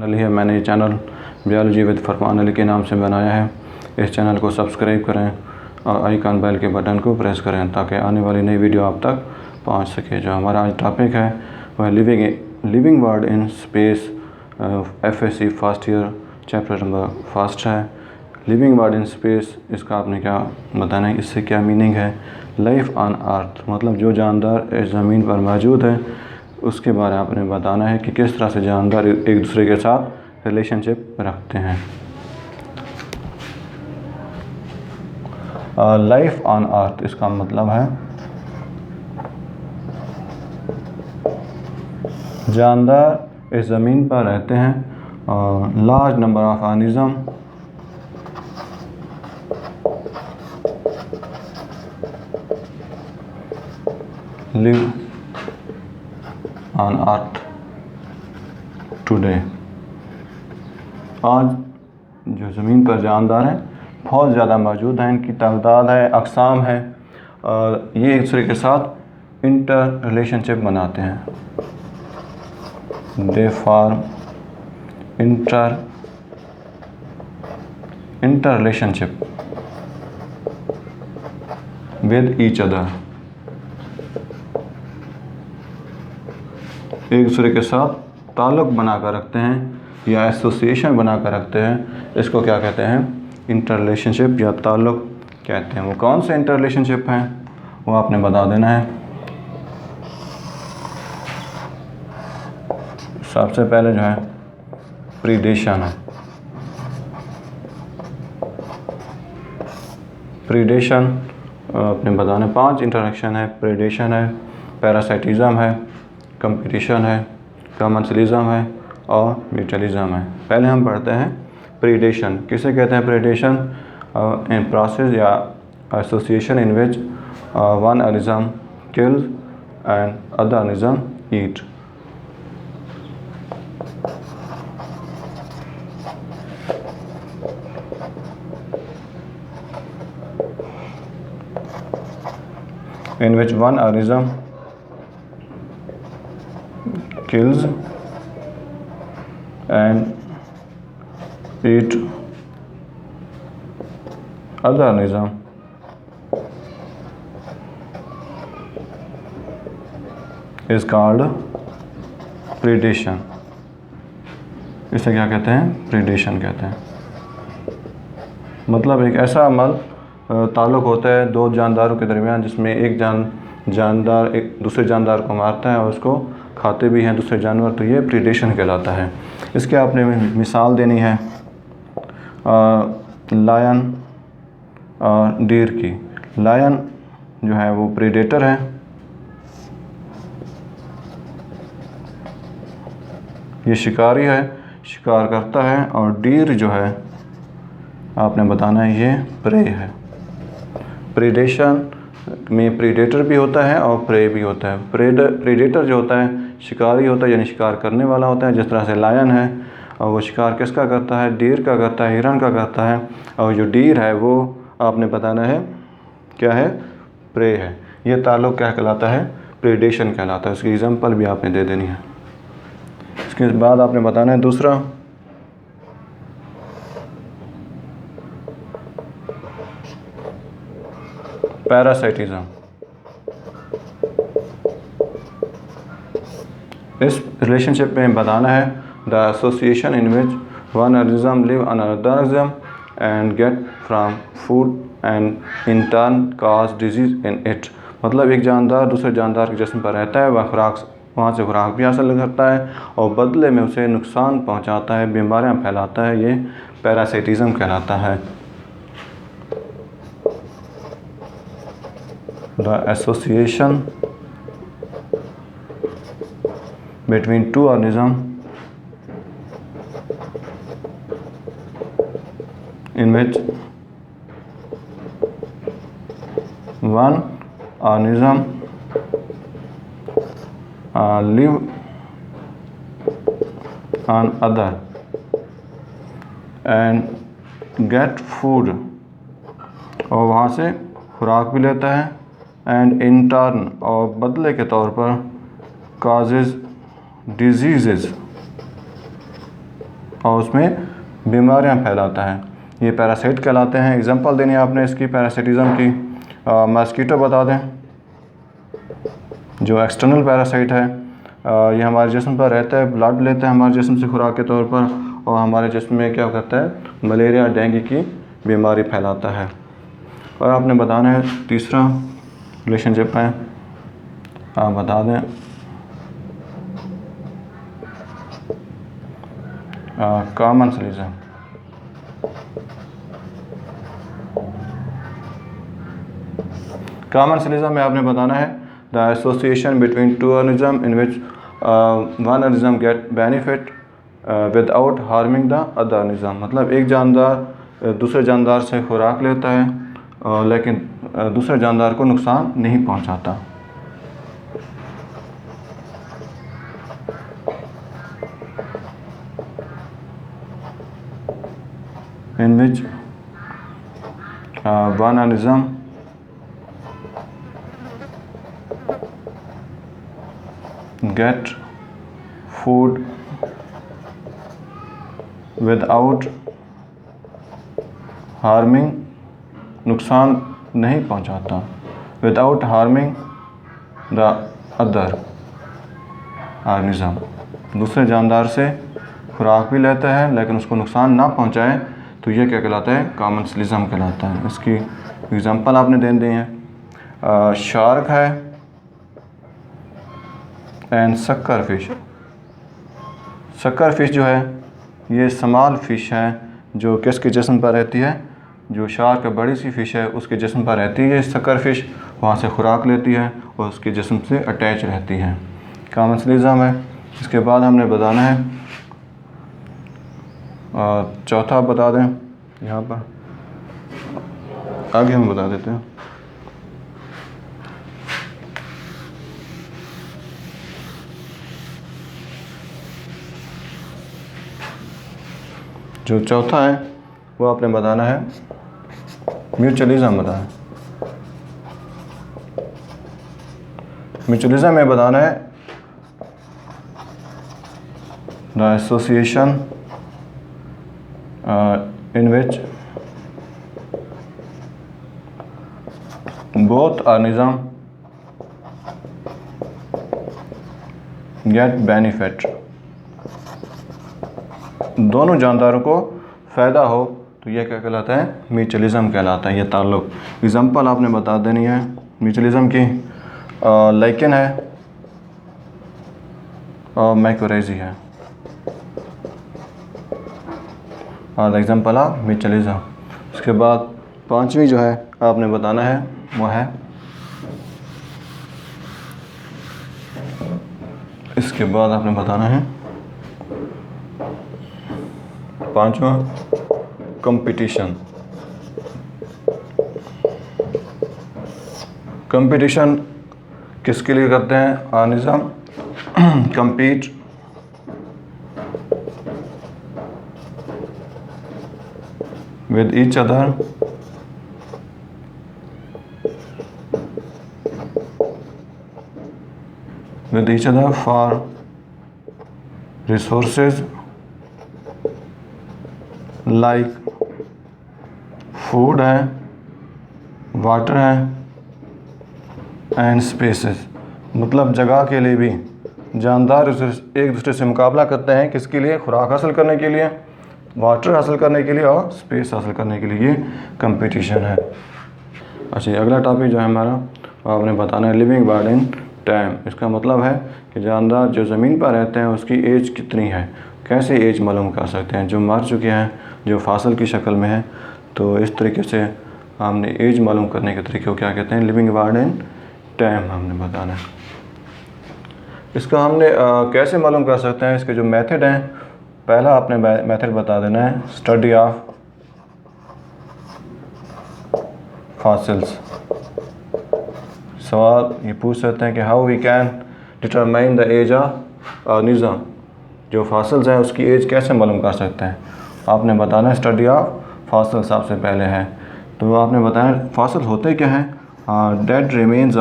Channel है। मैंने ये चैनल बायोलॉजी विद फरमान अली के नाम से बनाया है। इस चैनल को सब्सक्राइब करें और आइकन बेल के बटन को प्रेस करें ताकि आने वाली नई वीडियो आप तक पहुंच सके। जो हमारा आज टॉपिक है वह living word in space, FSC first year chapter number first है। लिविंग वर्ड इन स्पेस, इसका आपने क्या बताना है, इससे क्या मीनिंग है। लाइफ ऑन अर्थ मतलब जो जानदार इस ज़मीन पर मौजूद है उसके बारे में आपने बताना है कि किस तरह से जानदार एक दूसरे के साथ रिलेशनशिप रखते हैं। लाइफ ऑन अर्थ इसका मतलब है जानदार इस ज़मीन पर रहते हैं और large number of organism live on earth today. आज जो ज़मीन पर जानदार हैं बहुत ज़्यादा मौजूद हैं, इनकी तादाद है, अक़साम है और ये एक दूसरे के साथ इंटर रिलेशनशिप बनाते हैं। They form inter relationship with each other, एक दूसरे के साथ ताल्लुक़ बना कर रखते हैं या एसोसिएशन बना कर रखते हैं। इसको क्या कहते हैं, इंटर रिलेशनशिप या ताल्लुक़ कहते हैं। वो कौन से इंटर रिलेशनशिप हैं वो आपने बता देना है। सबसे पहले जो है प्रीडेशन है। प्रीडेशन आपने बताना 5 इंटरेक्शन है। प्रीडेशन है, पैरासाइटिज़म है, कंपटीशन है, कमर्शियलिज्म है और म्यूचुअलिज्म है। पहले हम पढ़ते हैं प्रीडेशन। किसे कहते हैं प्रीडेशन? इन प्रोसेस या association in which one organism kills and other organism eat. in which one organism kills and eat other organism is called predation। इसे क्या कहते हैं? प्रीडेशन कहते हैं। मतलब एक ऐसा अमल ताल्लुक़ होता है दो जानदारों के दरमियान जिसमें एक जानदार एक दूसरे जानदार को मारता है और उसको खाते भी हैं दूसरे जानवर, तो ये प्रीडेशन कहलाता है। इसके आपने मिसाल देनी है लायन और डीर की। लायन जो है वो प्रीडेटर है, ये शिकारी है, शिकार करता है, और डीर जो है आपने बताना है ये प्रे है। प्रीडेशन में प्रीडेटर भी होता है और प्रे भी होता है। प्रीडेटर जो होता है शिकारी होता है, यानी शिकार करने वाला होता है। जिस तरह से लायन है और वो शिकार किसका करता है? डीर का करता है, हिरन का करता है। और जो डीर है वो आपने बताना है क्या है? प्रे है। ये ताल्लुक़ क्या कहलाता है? प्रीडेशन कहलाता है। उसकी एग्जांपल भी आपने दे देनी है। इसके बाद आपने बताना है दूसरा पैरासाइटिज़म। इस रिलेशनशिप में बताना है the association in which one organism live on another organism and get from food and in turn cause disease in it. मतलब एक जानदार दूसरे जानदार के जिस्म पर रहता है, वहाँ से खुराक भी हासिल करता है और बदले में उसे नुकसान पहुँचाता है, बीमारियाँ फैलाता है। ये पैरासाइटिज़म कहलाता है। The association between two organisms in which one organism live on other and get food, और वहाँ से खुराक भी लेता है, एंड इन टर्न और बदले के तौर पर काजेज डिजीज़ और उसमें बीमारियां फैलाता है, ये पैरासाइट कहलाते हैं। एग्जांपल देनी है आपने इसकी पैरासिटिज़म की, मस्कीटो बता दें, जो एक्सटर्नल पैरासाइट है। ये हमारे जिस्म पर रहता है, ब्लड लेता है हमारे जिस्म से खुराक के तौर पर, और हमारे जिस्म में क्या करता है, मलेरिया डेंगू की बीमारी फैलाता है। और आपने बताना है तीसरा रिलेशनशिप है, आप बता दें। कॉमन्सलिज्म, कॉमन्सलिज्म में आपने बताना है the association between two organism in which one organism get benefit without harming the other organism. मतलब एक जानदार दूसरे जानदार से खुराक लेता है लेकिन दूसरे जानदार को नुकसान नहीं पहुंचाता। in which one organism get food without harming, नुकसान नहीं पहुंचाता, without harming the other organism, दूसरे जानदार से खुराक भी लेता है लेकिन उसको नुकसान ना पहुंचाए, तो ये क्या कहलाता है, कॉमन्सलिज्म कहलाता है। इसकी एग्जांपल आपने दे दी है, शार्क है and sucker fish. Sucker fish जो है ये स्मॉल फिश है जो किसके जिस्म पर रहती है, जो शार्क बड़ी सी फ़िश है उसके जिस्म पर रहती है। ये सक्कर फिश वहाँ से खुराक लेती है और उसके जिस्म से अटैच रहती है, कॉमन्सलिज्म है। इसके बाद हमने बताना है चौथा बता दें, यहाँ पर आगे हम बता देते हैं। जो चौथा है वो आपने बताना है म्यूचुअलिज्म बताना है। म्यूचुअलिज्म में बताना है the association in which both organism get benefit, दोनों जानदारों को फ़ायदा हो तो यह क्या कहलाता है, म्यूचुअलिज्म कहलाता है। यह ताल्लुक़, एग्जांपल आपने बता देनी है म्यूचुअलिज्म की, लाइकेन है और माइकोरेजी है, और एग्जांपल ऑफ म्यूचुअलिज्म। उसके बाद पांचवी जो है आपने बताना है वो है, इसके बाद आपने बताना है पांचवा कंपटीशन। कंपटीशन किसके लिए करते हैं, organism compete with each other for resources like food है, वाटर है एंड स्पेसेस। मतलब जगह के लिए भी जानदार एक दूसरे से मुकाबला करते हैं, किसके लिए, खुराक हासिल करने के लिए, वाटर हासिल करने के लिए और स्पेस हासिल करने के लिए, ये कंपटीशन है। अच्छा, अगला टॉपिक जो है हमारा आपने बताना है लिविंग बर्ड इन टाइम। इसका मतलब है कि जानदार जो ज़मीन पर रहते हैं उसकी एज कितनी है, कैसे एज मालूम कर सकते हैं, जो मर चुके हैं, जो फासिल की शक्ल में है। तो इस तरीके से हमने एज मालूम करने के तरीके को क्या कहते हैं, लिविंग बर्ड इन टाइम हमने बताना है। इसका हमने कैसे मालूम कर सकते हैं, इसके जो मेथड हैं, पहला आपने मेथड बता देना है स्टडी ऑफ फॉसिल्स। सवाल ये पूछ सकते हैं कि how we can determine the age of organism, जो फॉसिल्स हैं उसकी एज कैसे मालूम कर सकते हैं। आपने बताना है स्टडी ऑफ फॉसिल सबसे पहले है। तो आपने बताया फॉसिल होते क्या हैं, dead remains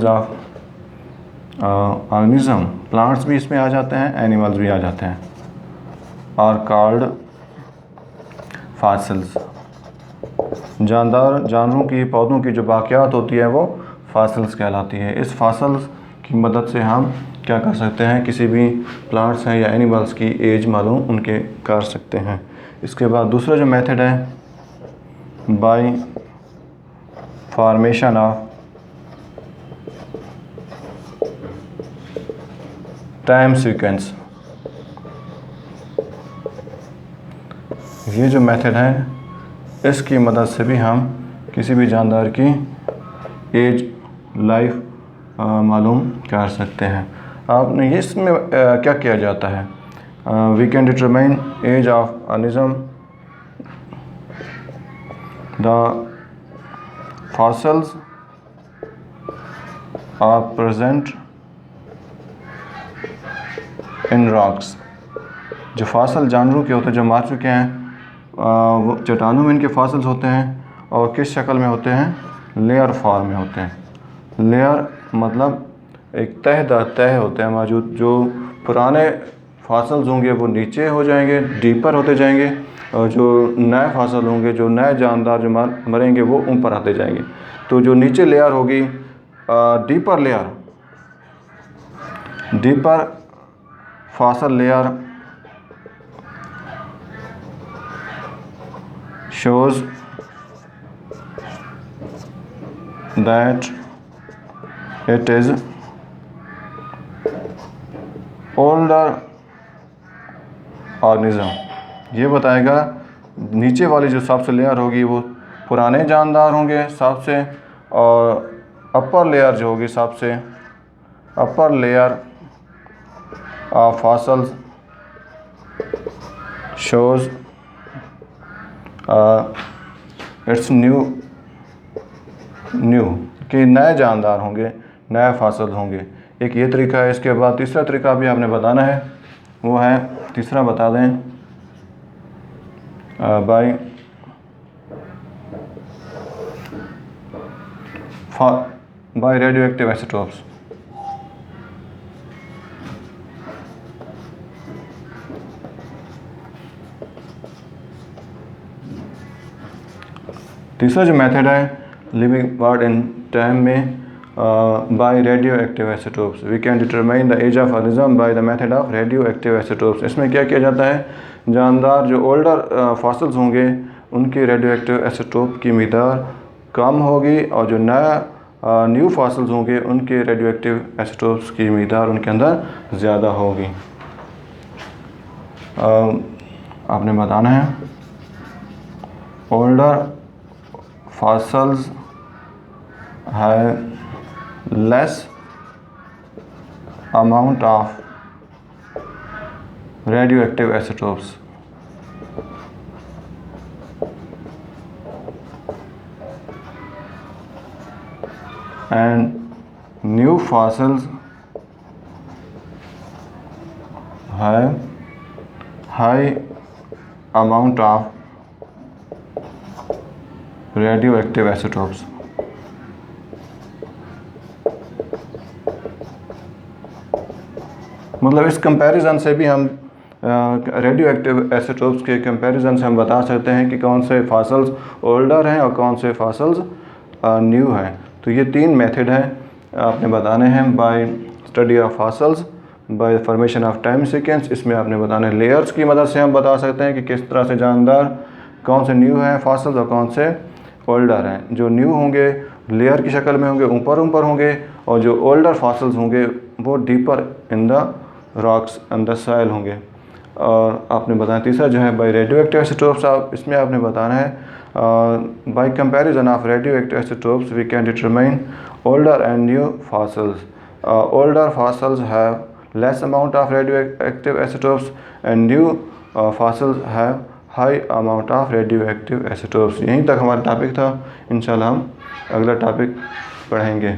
of organism, plants भी इसमें आ जाते हैं, एनिमल्स भी आ जाते हैं, आर कॉल्ड फॉसिल्स। जानवरों की, पौधों की जो बाक़ियात होती है वो फॉसिल्स कहलाती है। इस फॉसिल्स की मदद से हम क्या कर सकते हैं, किसी भी प्लांट्स हैं या एनिमल्स की एज मालूम उनके कर सकते हैं। इसके बाद दूसरा जो मेथड है bye formation of time sequence. ये जो मेथड है इसकी मदद से भी हम किसी भी जानदार की एज, लाइफ मालूम कर सकते हैं। आपने इसमें क्या किया जाता है, we can determine age of organism, the fossils are present in rocks. जो फॉसिल जानवरों के होते हैं जो मार चुके हैं, वो चट्टानों में इनके फॉसिल्स होते हैं, और किस शक्ल में होते हैं, लेयर फॉर्म में होते हैं। लेयर मतलब एक तह होते हैं मौजूद। जो पुराने फॉसिल्स होंगे वो नीचे हो जाएंगे, डीपर होते जाएंगे, और जो नए फॉसिल होंगे, जो नए जानदार जो मरेंगे वो ऊपर आते जाएंगे। तो जो नीचे लेयर होगी, deeper layer, deeper fossil layer shows that it is older organism। ये बताएगा नीचे वाली जो सबसे लेयर होगी वो पुराने जानदार होंगे सबसे, और अपर लेयर जो होगी सबसे, upper layer of fossils shows it's new कि नए जानदार होंगे, नए फॉसिल होंगे। एक ये तरीका है। इसके बाद तीसरा तरीका भी आपने बताना है, वो है, तीसरा बता दें, बाय रेडियो एक्टिव आइसोटोप्स। तीसरा जो मेथड है लिविंग पार्ट इन टाइम में, by radio active isotopes. We can determine the age of organism by the method of radio active isotopes. इसमें क्या किया जाता है, जानदार जो ओल्डर फॉसिल्स होंगे उनके रेडियो एक्टिव आइसोटोप की मिक़दार कम होगी, और जो नया न्यू फॉसिल्स होंगे उनके रेडियो एक्टिव आइसोटोप्स की मिक़दार उनके अंदर ज़्यादा होगी। आपने बताना है older fossils have less amount of radioactive isotopes and new fossils have high amount of radio active isotopes. मतलब इस कंपैरिजन से भी हम रेडियो एक्टिव आइसोटोप्स के कंपैरिजन से हम बता सकते हैं कि कौन से फॉसिल्स ओल्डर हैं और कौन से फॉसिल्स न्यू हैं। तो ये तीन मेथड हैं आपने बताने हैं, bye study of fossils, bye formation of time sequence. इसमें आपने बताने लेयर्स की मदद से हम बता सकते हैं कि किस तरह से जानदार कौन से न्यू हैं फॉसिल्स और कौन से ओल्डर हैं। जो न्यू होंगे लेयर की शक्ल में होंगे, ऊपर होंगे, और जो ओल्डर फॉसिल्स होंगे वो deeper in the rocks and the soil होंगे। और आपने बताया तीसरा जो है बाय रेडियो एक्टिव आइसोटोप्स। इसमें आपने बताना है by comparison of radio active isotopes we can determine older and new fossils. Older fossils have less amount of radio active isotopes and new fossils have high amount of radio active isotopes. यहीं तक हमारा topic था। इंशाल्लाह हम अगला topic पढ़ेंगे।